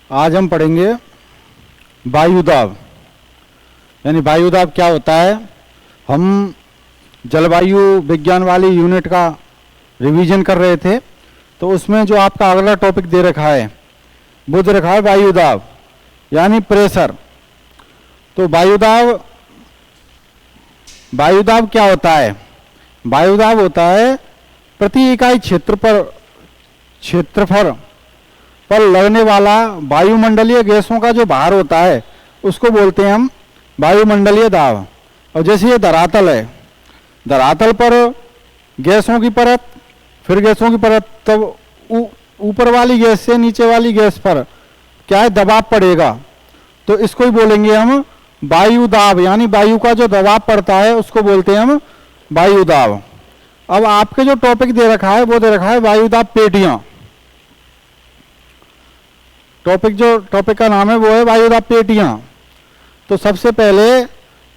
आज हम पढ़ेंगे वायुदाब। यानी वायुदाब क्या होता है। हम जलवायु विज्ञान वाली यूनिट का रिवीजन कर रहे थे, तो उसमें जो आपका अगला टॉपिक दे रखा है वो दे रखा है वायुदाब यानी प्रेशर। तो वायुदाब क्या होता है। वायुदाब होता है प्रति इकाई क्षेत्रफल पर लगने वाला वायुमंडलीय गैसों का जो भार होता है उसको बोलते हैं हम वायुमंडलीय दाब। और जैसे ये धरातल है, धरातल पर गैसों की परत, फिर गैसों की परत, तब ऊपर वाली गैस से नीचे वाली गैस पर क्या है, दबाव पड़ेगा। तो इसको ही बोलेंगे हम वायुदाब, यानी वायु का जो दबाव पड़ता है उसको बोलते हैं हम वायुदाब। अब आपके जो टॉपिक दे रखा है वो दे रखा है वायुदाब पेटियां। टॉपिक का नाम है वो है वायुदाब पेटियां। तो सबसे पहले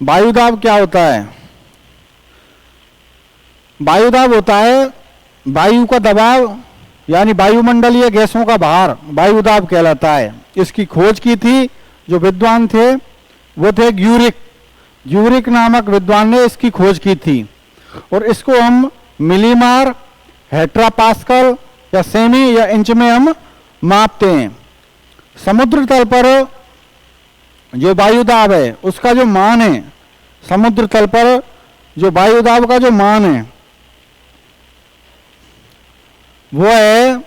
वायुदाब क्या होता है। वायुदाब होता है वायु का दबाव यानी वायुमंडलीय गैसों का भार, वायुदाब कहलाता है। इसकी खोज की थी जो विद्वान थे वो थे ग्यूरिक नामक विद्वान ने इसकी खोज की थी। और इसको हम मिलीमार, हेक्टोपास्कल या सेमी या इंच में हम मापते हैं। समुद्र तल पर जो वायुदाब है उसका जो मान है, समुद्र तल पर जो वायुदाब का जो मान है वो है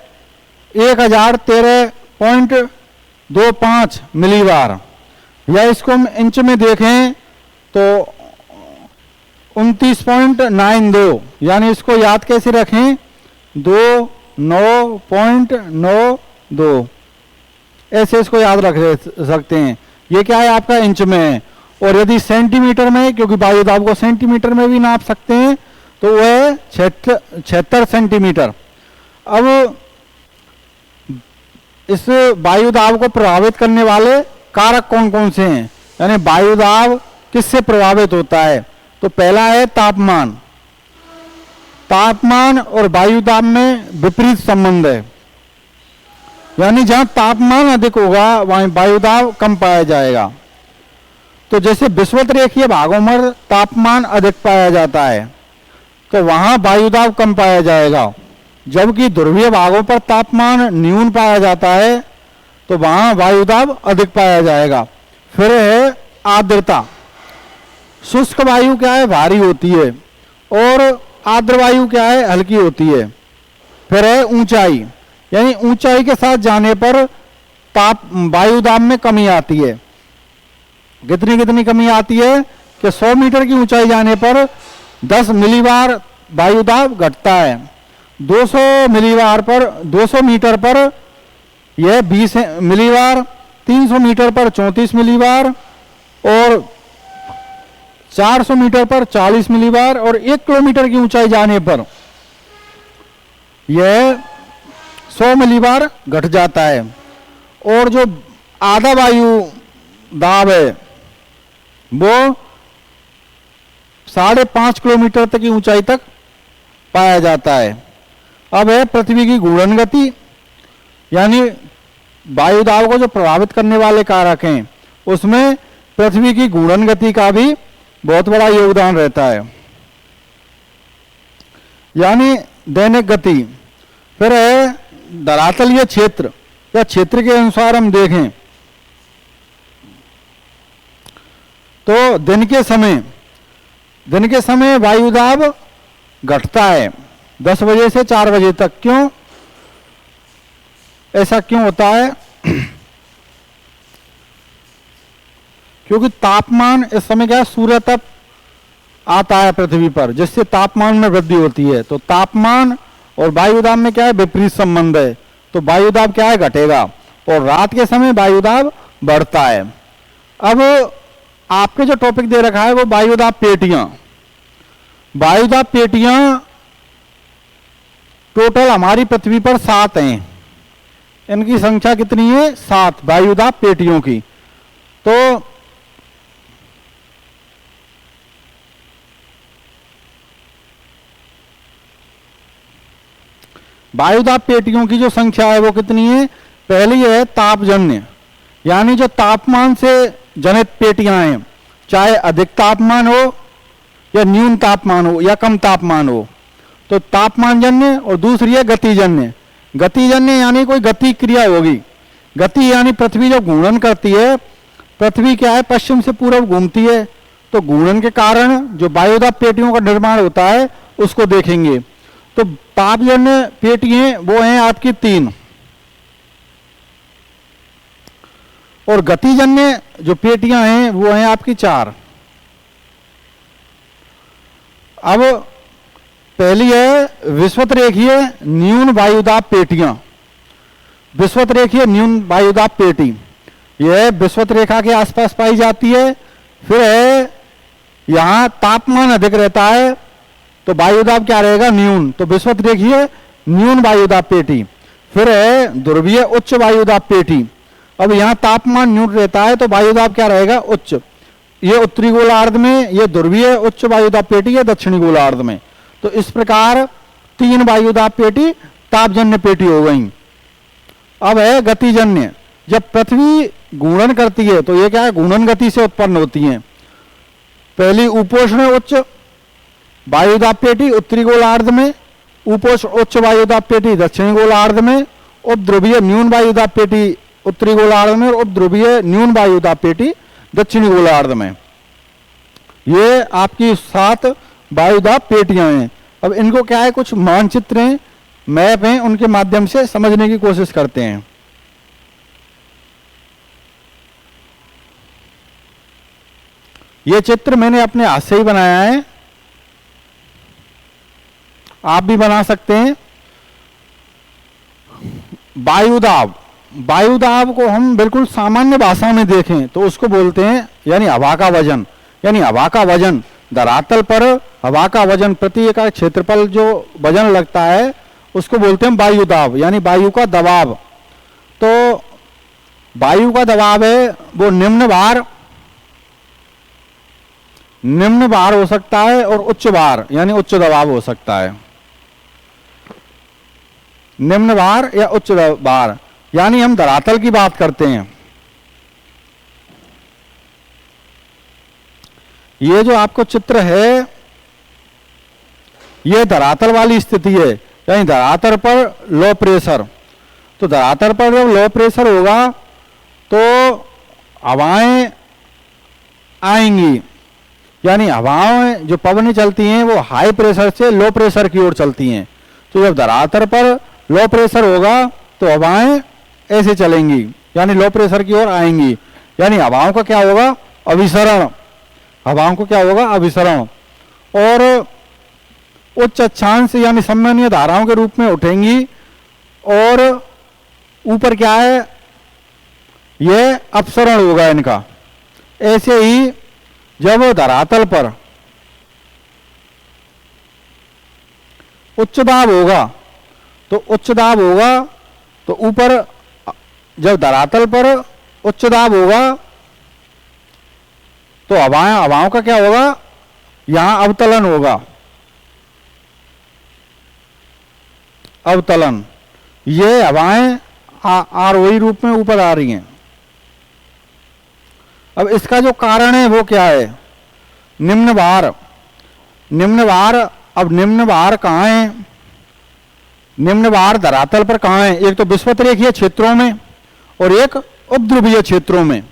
1013.25 मिलीबार, या इसको हम इंच में देखें तो 29.92। यानी इसको याद कैसे रखें, 29.92 ऐसे इसको याद रख सकते हैं। ये क्या है आपका इंच में है। और यदि सेंटीमीटर में है, क्योंकि वायुदाब को सेंटीमीटर में भी नाप सकते हैं, तो वह है 76 सेंटीमीटर। अब इस वायुदाब को प्रभावित करने वाले कारक कौन कौन से हैं, यानी वायुदाब किससे प्रभावित होता है। तो पहला है तापमान। तापमान और वायुदाब में विपरीत संबंध है, यानी जहां तापमान अधिक होगा वहां वायुदाब कम पाया जाएगा। तो जैसे विषुवत रेखीय भागों में तापमान अधिक पाया जाता है तो वहां वायुदाब कम पाया जाएगा, जबकि ध्रुवीय भागों पर तापमान न्यून पाया जाता है तो वहां वायुदाब अधिक पाया जाएगा। फिर है आर्द्रता। शुष्क वायु क्या है, भारी होती है, और आर्द्र वायु क्या है, हल्की होती है। फिर है ऊंचाई, यानी ऊंचाई के साथ जाने पर वायुदाब में कमी आती है। कितनी कमी आती है कि 100 मीटर की ऊंचाई जाने पर 10 मिलीबार वायुदाब घटता है। 200 मीटर पर यह 20 मिलीबार, 300 मीटर पर 34 मिलीबार, और 400 मीटर पर 40 मिलीबार, और 1 किलोमीटर की ऊंचाई जाने पर यह 100 मिलीबार घट जाता है। और जो आधा वायु दाब है वो 5.5 किलोमीटर तक की ऊंचाई तक पाया जाता है। अब है पृथ्वी की घूर्णन गति, यानी वायुदाब को जो प्रभावित करने वाले कारक हैं उसमें पृथ्वी की घूर्णन गति का भी बहुत बड़ा योगदान रहता है, यानी दैनिक गति। फिर है धरातलीय क्षेत्र, या क्षेत्र के अनुसार हम देखें तो दिन के समय वायुदाब घटता है 10 बजे से 4 बजे तक। क्यों, ऐसा क्यों होता है, क्योंकि तापमान इस समय क्या है, सूर्य तप आता है पृथ्वी पर, जिससे तापमान में वृद्धि होती है। तो तापमान और वायुदाब में क्या है, विपरीत संबंध है। तो वायुदाब क्या है, घटेगा, और रात के समय वायुदाब बढ़ता है। अब आपके जो टॉपिक दे रखा है वो वायुदाब पेटियां। वायुदाब पेटियां टोटल हमारी पृथ्वी पर 7 हैं। इनकी संख्या कितनी है, 7 वायुदाब पेटियों की। तो वायुदाब पेटियों की जो संख्या है वो कितनी है, पहली है तापजन्य। यानी जो तापमान से जनित पेटियां हैं, चाहे अधिक तापमान हो या न्यून तापमान हो या कम तापमान हो, तो तापमानजन्य, और दूसरी है गतिजन्य। गतिजन्य यानी कोई गति क्रिया होगी। गति यानी पृथ्वी जो घूर्णन करती है, पृथ्वी क्या है, पश्चिम से पूर्व घूमती है, तो घूर्णन के कारण जो वायुदाब पेटियों का निर्माण होता है उसको देखेंगे। तो तापजन्य पेटियां वो हैं आपकी 3, और गतिजन्य जो पेटियां हैं वो हैं आपकी 4। अब पहली है विषुवत रेखीय न्यून वायुदाब पेटियां। विषुवत रेखीय न्यून वायुदाब पेटी यह विषुवत रेखा के आसपास पाई जाती है। फिर है यहां तापमान अधिक रहता है तो वायुदाब क्या रहेगा, न्यून, तो विषुवत रेखीय न्यून वायुदाब पेटी। फिर है ध्रुवीय उच्च वायुदाब पेटी। अब यहां तापमान न्यून रहता है तो वायुदाब क्या रहेगा, उच्च। ये उत्तरी गोलार्ध में, ये ध्रुवीय उच्च वायुदाब पेटी है दक्षिणी गोलार्ध में। तो इस प्रकार 3 वायुदाब पेटी तापजन्य पेटी हो गई। अब है गतिजन्य। जब पृथ्वी घूर्णन करती है तो ये क्या है, घूर्णन गति से उत्पन्न होती है। पहली उपोष्ण उच्च वायुदाब पेटी उत्तरी गोलार्ध में, उपोष्ण उच्च वायुदाब पेटी दक्षिणी गोलार्ध में, उपध्रुवीय न्यून वायुदाब पेटी उत्तरी गोलार्ध में और उपध्रुवीय न्यून वायुदाब पेटी दक्षिणी गोलार्ध में। ये आपकी 7 वायुदाब पेटियां हैं। अब इनको क्या है, कुछ मानचित्र हैं, मैप हैं, उनके माध्यम से समझने की कोशिश करते हैं। ये चित्र मैंने अपने हाथ से ही बनाया है, आप भी बना सकते हैं। वायुदाब, वायुदाब को हम बिल्कुल सामान्य भाषा में देखें तो उसको बोलते हैं यानी हवा का वजन। यानी हवा का वजन, धरातल पर हवा का वजन, प्रति इकाई क्षेत्रफल जो वजन लगता है उसको बोलते हैं वायुदाब, यानी वायु का दबाव। तो वायु का दबाव है वो निम्न भार हो सकता है और उच्च भार यानी उच्च दबाव हो सकता है। निम्न भार या उच्च भार, यानी हम धरातल की बात करते हैं। ये जो आपको चित्र है ये धरातल वाली स्थिति है, यानी धरातल पर लो प्रेशर। तो धरातल पर जब लो प्रेशर होगा तो हवाएं आएंगी, यानी हवाएं जो पवनें चलती हैं वो हाई प्रेशर से लो प्रेशर की ओर चलती हैं। तो जब धरातल पर लो प्रेशर होगा तो हवाएं ऐसे चलेंगी, यानी लो प्रेशर की ओर आएंगी, यानी हवाओं का क्या होगा, अभिसरण। हवाओं को क्या होगा, अभिसरण। और उच्च अक्षांश यानी सम्मानीय धाराओं के रूप में उठेंगी और ऊपर क्या है, यह अपसरण होगा इनका। ऐसे ही जब धरातल पर उच्च दाब होगा तो ऊपर, जब धरातल पर उच्च दाब होगा तो हवाओं का क्या होगा, यहां अवतलन होगा। अवतलन, ये हवाएं आरोही रूप में ऊपर आ रही हैं। अब इसका जो कारण है वो क्या है, निम्न भार। अब निम्न भार कहाँ है, निम्न भार धरातल पर कहाँ है, एक तो विषुवत रेखीय क्षेत्रों में और एक उपध्रुवीय क्षेत्रों में।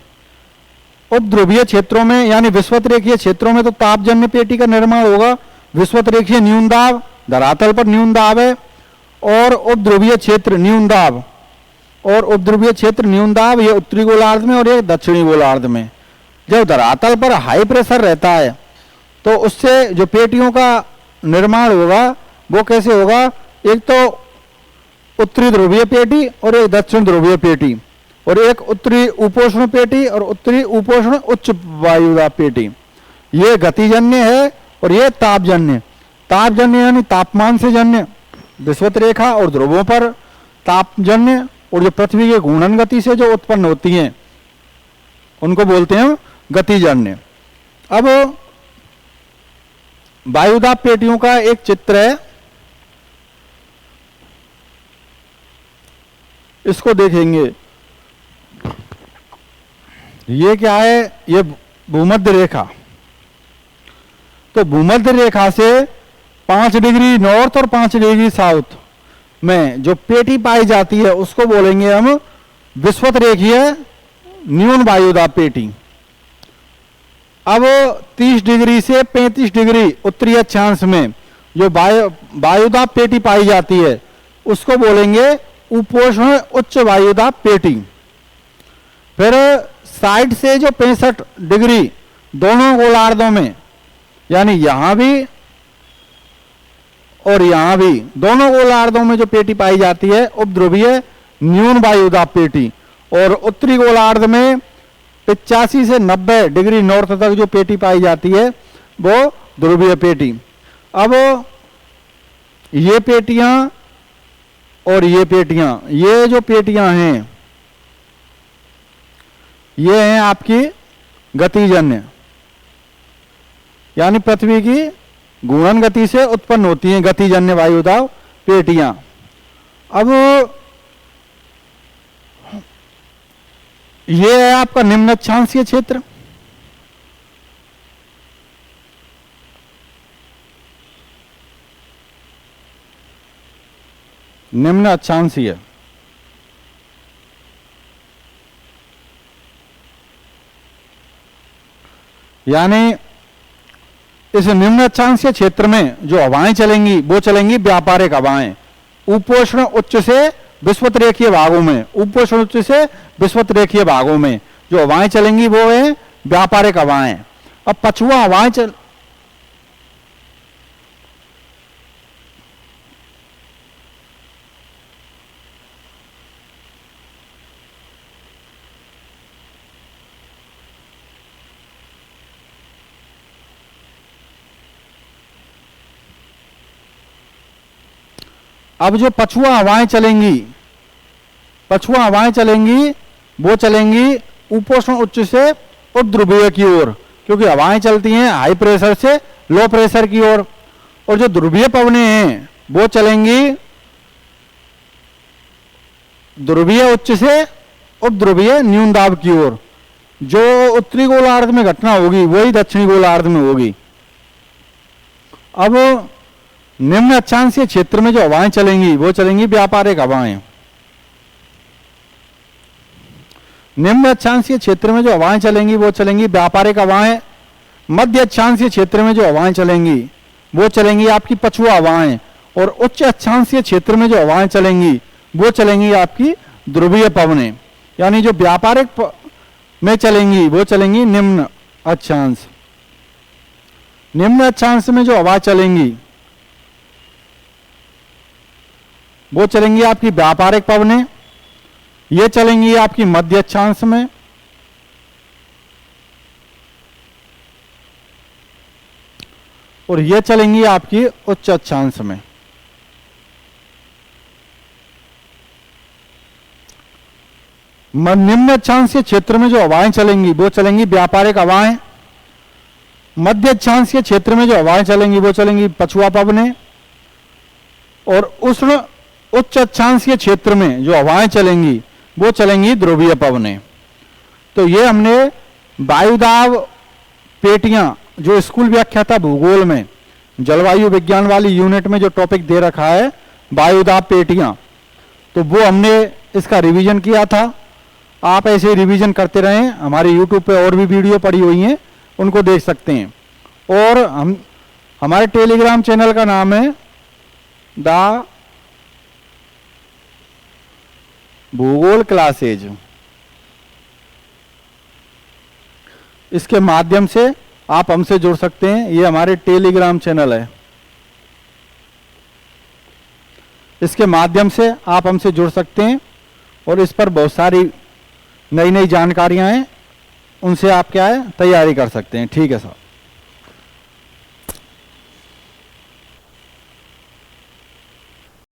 उपध्रुवीय क्षेत्रों में यानी विषुवत रेखीय क्षेत्रों में तो तापजन्य पेटी का निर्माण होगा। विषुवत रेखीय न्यून दाब, धरातल पर न्यून दाब है, और उपध्रुवीय क्षेत्र न्यून दाब, और उपध्रुवीय क्षेत्र न्यून दाब ये उत्तरी गोलार्ध में और ये दक्षिणी गोलार्ध में। जब धरातल पर हाई प्रेशर रहता है तो उससे जो पेटियों का निर्माण होगा वो कैसे होगा, एक तो उत्तरी ध्रुवीय पेटी और एक दक्षिण ध्रुवीय पेटी, और एक उत्तरी उपोष्ण पेटी और उत्तरी उपोष्ण उच्च वायुदाब पेटी। ये गतिजन्य है और ये तापजन्य। तापजन्य यानी तापमान से जन्य विषुवत रेखा और ध्रुवों पर तापजन्य, और जो पृथ्वी के घूर्णन गति से जो उत्पन्न होती हैं उनको बोलते हैं गतिजन्य। अब वायुदाब पेटियों का एक चित्र है, इसको देखेंगे। ये क्या है, ये भूमध्य रेखा। तो भूमध्य रेखा से 5 डिग्री नॉर्थ और 5 डिग्री साउथ में जो पेटी पाई जाती है उसको बोलेंगे हम विषुवत रेखीय न्यून वायुदाब पेटी। अब 30 डिग्री से 35 डिग्री उत्तरी अक्षांश में जो वायुदाब पेटी पाई जाती है उसको बोलेंगे उपोष्ण उच्च वायुदाब पेटी। फिर साइड से जो 65 डिग्री दोनों गोलार्धों में, यानी यहां भी और यहां भी दोनों गोलार्धों में जो पेटी पाई जाती है उपध्रुवीय न्यून वायुदाब पेटी। और उत्तरी गोलार्ध में 85 से 90 डिग्री नॉर्थ तक जो पेटी पाई जाती है वो ध्रुवीय पेटी। अब ये पेटियां और ये पेटियां, ये जो पेटियां हैं ये हैं आपकी गतिजन्य, यानी पृथ्वी की घूर्णन गति से उत्पन्न होती हैं गतिजन्य वायुदाब पेटियां। अब ये है आपका निम्न अक्षांशीय क्षेत्र। निम्न अक्षांशीय यानी इस निम्न अक्षांशीय क्षेत्र में जो हवाएं चलेंगी वो चलेंगी व्यापारिक हवाएं। उपोष्ण उच्च से विषुवत रेखीय भागों में, उपोष्ण उच्च से विषुवत रेखीय भागों में जो हवाएं चलेंगी वो है व्यापारिक हवाएं। अब पछुआ हवाएं अब जो पछुआ हवाएं चलेंगी, पछुआ हवाएं चलेंगी वो चलेंगी उपोष्ण उच्च से उपध्रुवीय की ओर, क्योंकि हवाएं चलती हैं हाई प्रेशर से लो प्रेशर की ओर। और जो ध्रुवीय पवनें हैं वो चलेंगी ध्रुवीय उच्च से उपध्रुवीय न्यून दाब की ओर। जो उत्तरी गोलार्ध में घटना होगी वही दक्षिणी गोलार्ध में होगी। अब निम्न अक्षांशीय क्षेत्र में जो हवाएं चलेंगी वो चलेंगी व्यापारिक हवाएं। निम्न अक्षांशीय क्षेत्र में जो हवाएं चलेंगी वो चलेंगी व्यापारिक हवाएं। मध्य अक्षांशीय क्षेत्र में जो हवाएं चलेंगी वो चलेंगी आपकी पछुआ हवाएं। और उच्च अक्षांशीय क्षेत्र में जो हवाएं चलेंगी वो चलेंगी आपकी ध्रुवीय पवनें। यानी जो व्यापारिक में चलेंगी वो चलेंगी निम्न अक्षांश। निम्न अक्षांश में जो हवा चलेंगी वो चलेंगी आपकी व्यापारिक पवनें। ये चलेंगी आपकी मध्य अक्षांश में। और ये चलेंगी आपकी उच्च अक्षांश में। निम्न अक्षांशीय क्षेत्र में जो हवाएं चलेंगी वो चलेंगी व्यापारिक हवाएं। मध्य अक्षांशीय क्षेत्र में जो हवाएं चलेंगी वो चलेंगी पछुआ पवनें। और उष्ण उच्च अक्षांशीय क्षेत्र में जो हवाएं चलेंगी वो चलेंगी ध्रुवीय पवनें। तो ये हमने वायुदाब पेटियां जो स्कूल व्याख्याता भूगोल में जलवायु विज्ञान वाली यूनिट में जो टॉपिक दे रखा है वायुदाब पेटियां, तो वो हमने इसका रिवीजन किया था। आप ऐसे ही रिवीजन करते रहें। हमारे यूट्यूब पे और भी वीडियो पड़ी हुई हैं, उनको देख सकते हैं। और हमारे टेलीग्राम चैनल का नाम है द भूगोल क्लासेज। इसके माध्यम से आप हमसे जुड़ सकते हैं। ये हमारे टेलीग्राम चैनल है, इसके माध्यम से आप हमसे जुड़ सकते हैं। और इस पर बहुत सारी नई नई जानकारियां हैं, उनसे आप क्या है तैयारी कर सकते हैं। ठीक है साहब।